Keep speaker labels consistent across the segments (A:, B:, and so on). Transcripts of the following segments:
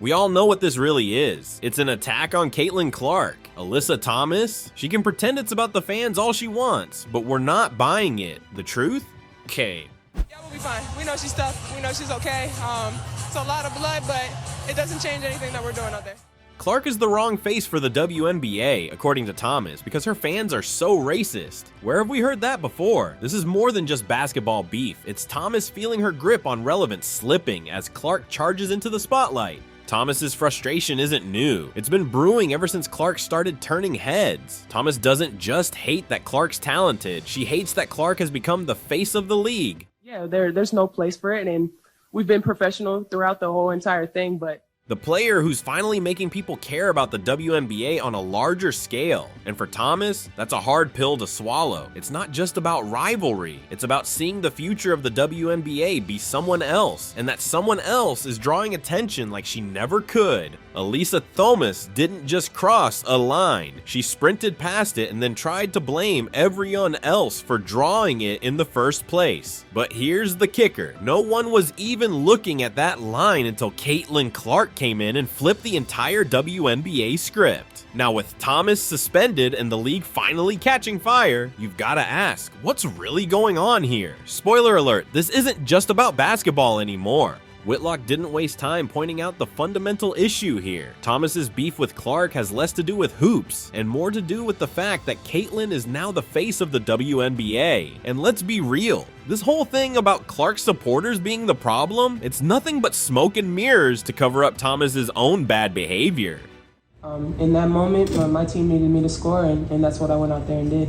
A: We all know what this really is. It's an attack on Caitlin Clark. Alyssa Thomas? She can pretend it's about the fans all she wants, but we're not buying it. The truth? Okay.
B: Yeah, we'll be fine. We know she's tough. We know she's okay. It's a lot of blood, but it doesn't change anything that we're doing out there.
A: Clark is the wrong face for the WNBA, according to Thomas, because her fans are so racist. Where have we heard that before? This is more than just basketball beef. It's Thomas feeling her grip on relevance slipping as Clark charges into the spotlight. Thomas's frustration isn't new. It's been brewing ever since Clark started turning heads. Thomas doesn't just hate that Clark's talented, she hates that Clark has become the face of the league.
B: Yeah, there's no place for it, and we've been professional throughout the whole entire thing, but
A: The player who's finally making people care about the WNBA on a larger scale. And for Thomas, that's a hard pill to swallow. It's not just about rivalry, it's about seeing the future of the WNBA be someone else, and that someone else is drawing attention like she never could. Alyssa Thomas didn't just cross a line, she sprinted past it and then tried to blame everyone else for drawing it in the first place. But here's the kicker, no one was even looking at that line until Caitlin Clark came in and flipped the entire WNBA script. Now with Thomas suspended and the league finally catching fire, you've gotta ask, what's really going on here? Spoiler alert, this isn't just about basketball anymore. Whitlock didn't waste time pointing out the fundamental issue here. Thomas's beef with Clark has less to do with hoops and more to do with the fact that Caitlin is now the face of the WNBA. And let's be real, this whole thing about Clark's supporters being the problem, it's nothing but smoke and mirrors to cover up Thomas's own bad behavior.
B: In that moment, my team needed me to score, and that's what I went out there and did.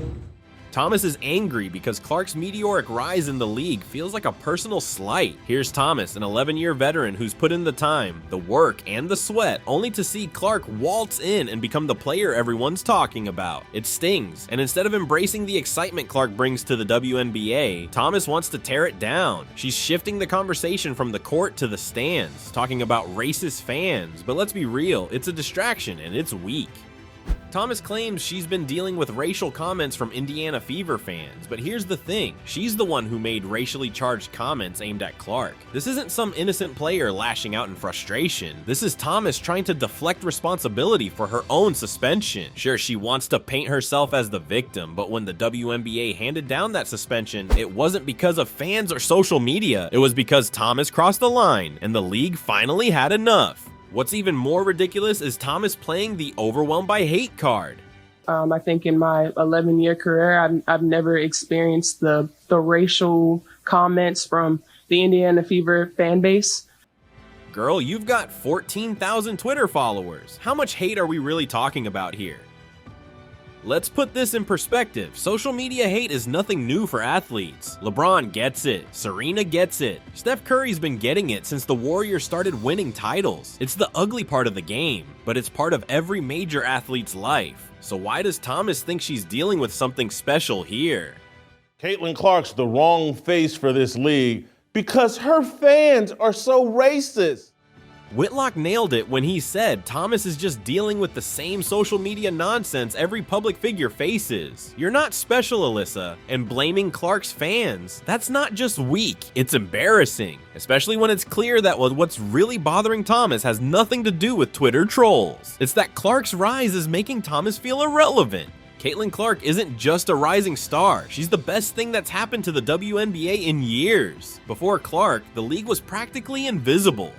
A: Thomas is angry because Clark's meteoric rise in the league feels like a personal slight. Here's Thomas, an 11-year veteran who's put in the time, the work, and the sweat, only to see Clark waltz in and become the player everyone's talking about. It stings, and instead of embracing the excitement Clark brings to the WNBA, Thomas wants to tear it down. She's shifting the conversation from the court to the stands, talking about racist fans, but let's be real, it's a distraction and it's weak. Thomas claims she's been dealing with racial comments from Indiana Fever fans, but here's the thing, she's the one who made racially charged comments aimed at Clark. This isn't some innocent player lashing out in frustration. This is Thomas trying to deflect responsibility for her own suspension. Sure, she wants to paint herself as the victim, but when the WNBA handed down that suspension, it wasn't because of fans or social media. It was because Thomas crossed the line, and the league finally had enough. What's even more ridiculous is Thomas playing the overwhelmed by hate card.
B: I think in my 11-year career, I've never experienced the racial comments from the Indiana Fever fan base.
A: Girl, you've got 14,000 Twitter followers. How much hate are we really talking about here? Let's put this in perspective. Social media hate is nothing new for athletes. LeBron gets it. Serena gets it. Steph Curry's been getting it since the Warriors started winning titles. It's the ugly part of the game, but it's part of every major athlete's life. So why does Thomas think she's dealing with something special here?
C: Caitlin Clark's the wrong face for this league because her fans are so racist.
A: Whitlock nailed it when he said Thomas is just dealing with the same social media nonsense every public figure faces. You're not special, Alyssa, and blaming Clark's fans, that's not just weak, it's embarrassing. Especially when it's clear that what's really bothering Thomas has nothing to do with Twitter trolls. It's that Clark's rise is making Thomas feel irrelevant. Caitlin Clark isn't just a rising star, she's the best thing that's happened to the WNBA in years. Before Clark, the league was practically invisible.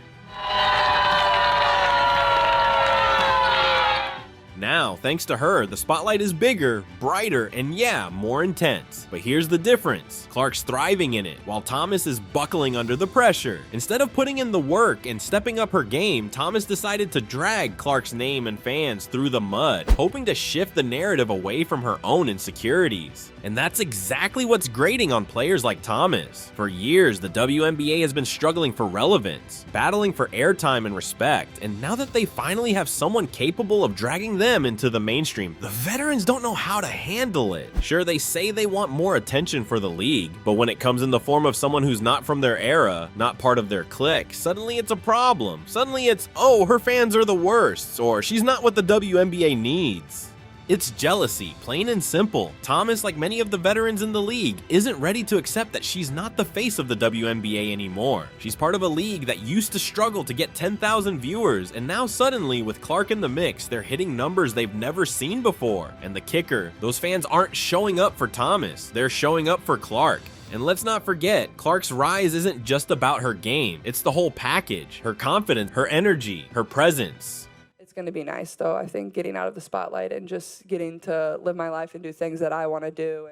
A: Now, thanks to her, the spotlight is bigger, brighter, and yeah, more intense. But here's the difference. Clark's thriving in it, while Thomas is buckling under the pressure. Instead of putting in the work and stepping up her game, Thomas decided to drag Clark's name and fans through the mud, hoping to shift the narrative away from her own insecurities. And that's exactly what's grating on players like Thomas. For years, the WNBA has been struggling for relevance, battling for airtime and respect, and now that they finally have someone capable of dragging them into the mainstream, the veterans don't know how to handle it. Sure, they say they want more attention for the league, but when it comes in the form of someone who's not from their era, not part of their clique, suddenly it's a problem. Suddenly it's, oh, her fans are the worst, or she's not what the WNBA needs. It's jealousy, plain and simple. Thomas, like many of the veterans in the league, isn't ready to accept that she's not the face of the WNBA anymore. She's part of a league that used to struggle to get 10,000 viewers, and now suddenly, with Clark in the mix, they're hitting numbers they've never seen before. And the kicker, those fans aren't showing up for Thomas, they're showing up for Clark. And let's not forget, Clark's rise isn't just about her game, it's the whole package. Her confidence, her energy, her presence.
D: It's going to be nice, though, I think, getting out of the spotlight and just getting to live my life and do things that I want to do.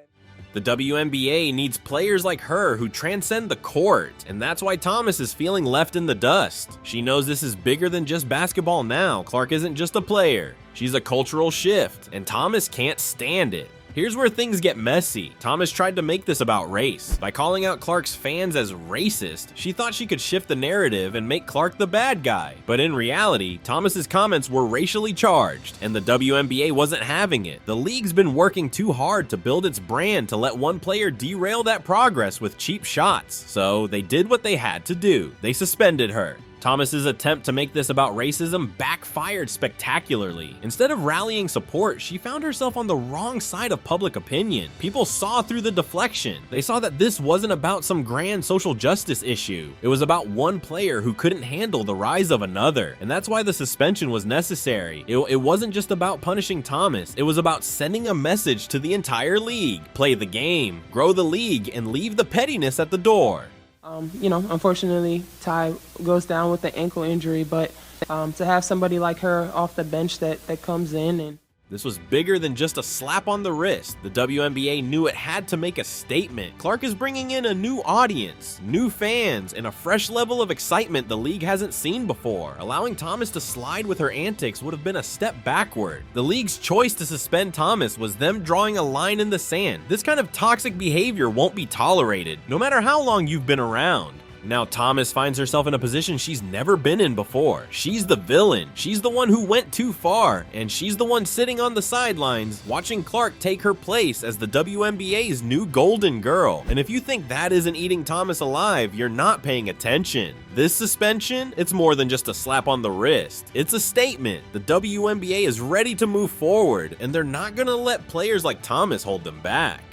A: The WNBA needs players like her who transcend the court, and that's why Thomas is feeling left in the dust. She knows this is bigger than just basketball now. Clark isn't just a player, she's a cultural shift, and Thomas can't stand it. Here's where things get messy. Thomas tried to make this about race. By calling out Clark's fans as racist, she thought she could shift the narrative and make Clark the bad guy. But in reality, Thomas's comments were racially charged, and the WNBA wasn't having it. The league's been working too hard to build its brand to let one player derail that progress with cheap shots. So they did what they had to do. They suspended her. Thomas's attempt to make this about racism backfired spectacularly. Instead of rallying support, she found herself on the wrong side of public opinion. People saw through the deflection. They saw that this wasn't about some grand social justice issue. It was about one player who couldn't handle the rise of another. And that's why the suspension was necessary. It wasn't just about punishing Thomas. It was about sending a message to the entire league. Play the game, grow the league, and leave the pettiness at the door.
B: Unfortunately, Ty goes down with the ankle injury, but to have somebody like her off the bench that comes in and
A: This was bigger than just a slap on the wrist. The WNBA knew it had to make a statement. Clark is bringing in a new audience, new fans, and a fresh level of excitement the league hasn't seen before. Allowing Thomas to slide with her antics would have been a step backward. The league's choice to suspend Thomas was them drawing a line in the sand. This kind of toxic behavior won't be tolerated, no matter how long you've been around. Now Thomas finds herself in a position she's never been in before. She's the villain. She's the one who went too far, and she's the one sitting on the sidelines watching Clark take her place as the WNBA's new golden girl. And if you think that isn't eating Thomas alive, you're not paying attention. This suspension, it's more than just a slap on the wrist. It's a statement. The WNBA is ready to move forward, and they're not gonna let players like Thomas hold them back.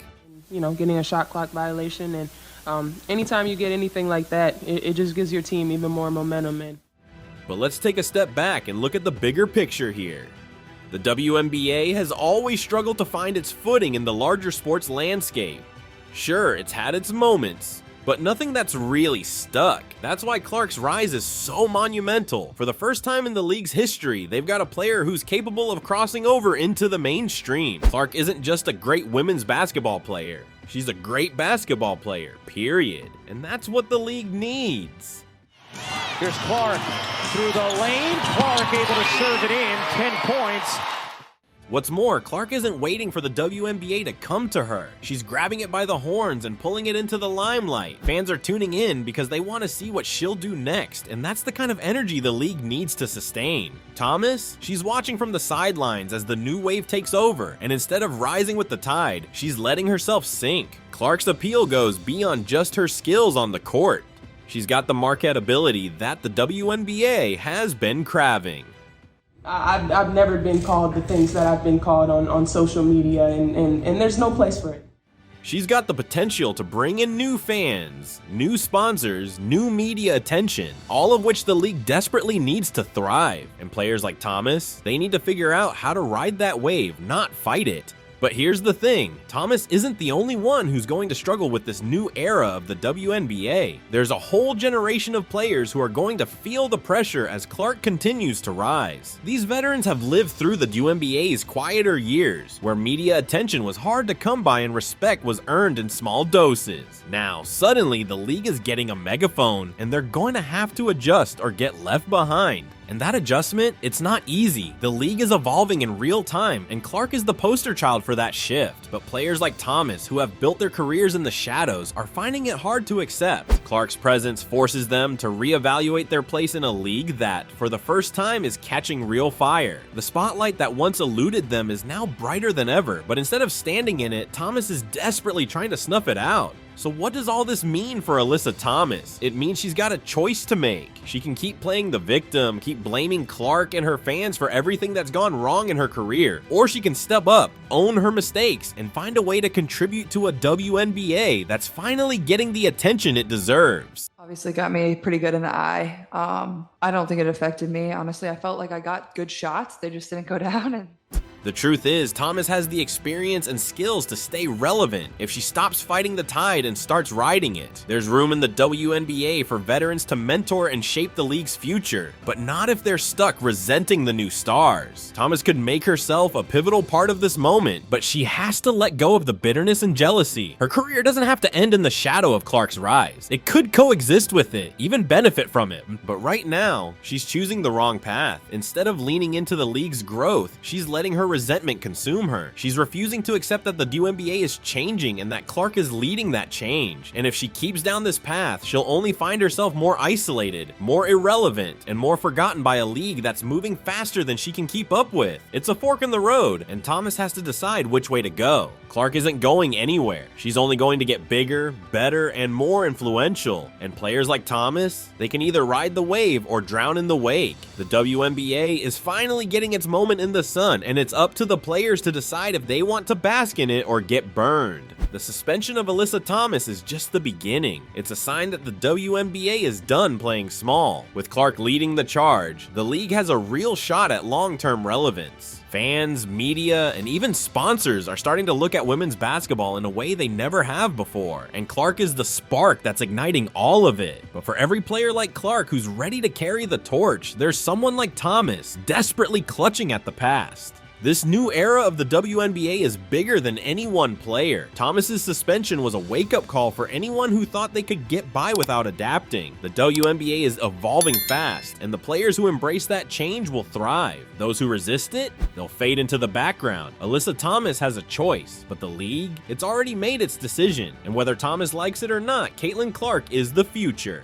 B: Getting a shot clock violation, and anytime you get anything like that, it just gives your team even more momentum.
A: But let's take a step back and look at the bigger picture here. The WNBA has always struggled to find its footing in the larger sports landscape. Sure, it's had its moments, but nothing that's really stuck. That's why Clark's rise is so monumental. For the first time in the league's history, they've got a player who's capable of crossing over into the mainstream. Clark isn't just a great women's basketball player. She's a great basketball player, period. And that's what the league needs.
E: Here's Clark through the lane. Clark able to serve it in, 10 points.
A: What's more, Clark isn't waiting for the WNBA to come to her. She's grabbing it by the horns and pulling it into the limelight. Fans are tuning in because they want to see what she'll do next, and that's the kind of energy the league needs to sustain. Thomas? She's watching from the sidelines as the new wave takes over, and instead of rising with the tide, she's letting herself sink. Clark's appeal goes beyond just her skills on the court. She's got the Marquette ability that the WNBA has been craving.
B: I've never been called the things that I've been called on social media, and there's no place for it.
A: She's got the potential to bring in new fans, new sponsors, new media attention, all of which the league desperately needs to thrive. And players like Thomas, they need to figure out how to ride that wave, not fight it. But here's the thing, Thomas isn't the only one who's going to struggle with this new era of the WNBA. There's a whole generation of players who are going to feel the pressure as Clark continues to rise. These veterans have lived through the WNBA's quieter years, where media attention was hard to come by and respect was earned in small doses. Now, suddenly the league is getting a megaphone, and they're going to have to adjust or get left behind. And that adjustment, it's not easy. The league is evolving in real time, and Clark is the poster child for that shift. But players like Thomas, who have built their careers in the shadows, are finding it hard to accept. Clark's presence forces them to reevaluate their place in a league that, for the first time, is catching real fire. The spotlight that once eluded them is now brighter than ever, but instead of standing in it, Thomas is desperately trying to snuff it out. So what does all this mean for Alyssa Thomas? It means she's got a choice to make. She can keep playing the victim, keep blaming Clark and her fans for everything that's gone wrong in her career, or she can step up, own her mistakes, and find a way to contribute to a WNBA that's finally getting the attention it deserves.
D: Obviously got me pretty good in the eye. I don't think it affected me. Honestly, I felt like I got good shots. They just didn't go down. And
A: the truth is, Thomas has the experience and skills to stay relevant if she stops fighting the tide and starts riding it. There's room in the WNBA for veterans to mentor and shape the league's future, but not if they're stuck resenting the new stars. Thomas could make herself a pivotal part of this moment, but she has to let go of the bitterness and jealousy. Her career doesn't have to end in the shadow of Clark's rise. It could coexist with it, even benefit from it. But right now, she's choosing the wrong path. Instead of leaning into the league's growth, she's letting her resentment consume her. She's refusing to accept that the WNBA is changing and that Clark is leading that change. And if she keeps down this path, she'll only find herself more isolated, more irrelevant, and more forgotten by a league that's moving faster than she can keep up with. It's a fork in the road, and Thomas has to decide which way to go. Clark isn't going anywhere. She's only going to get bigger, better, and more influential. And players like Thomas, they can either ride the wave or drown in the wake. The WNBA is finally getting its moment in the sun, and it's up to the players to decide if they want to bask in it or get burned. The suspension of Alyssa Thomas is just the beginning. It's a sign that the WNBA is done playing small. With Clark leading the charge, the league has a real shot at long-term relevance. Fans, media, and even sponsors are starting to look at women's basketball in a way they never have before, and Clark is the spark that's igniting all of it. But for every player like Clark who's ready to carry the torch, there's someone like Thomas desperately clutching at the past. This new era of the WNBA is bigger than any one player. Thomas's suspension was a wake-up call for anyone who thought they could get by without adapting. The WNBA is evolving fast, and the players who embrace that change will thrive. Those who resist it, they'll fade into the background. Alyssa Thomas has a choice, but the league, it's already made its decision. And whether Thomas likes it or not, Caitlin Clark is the future.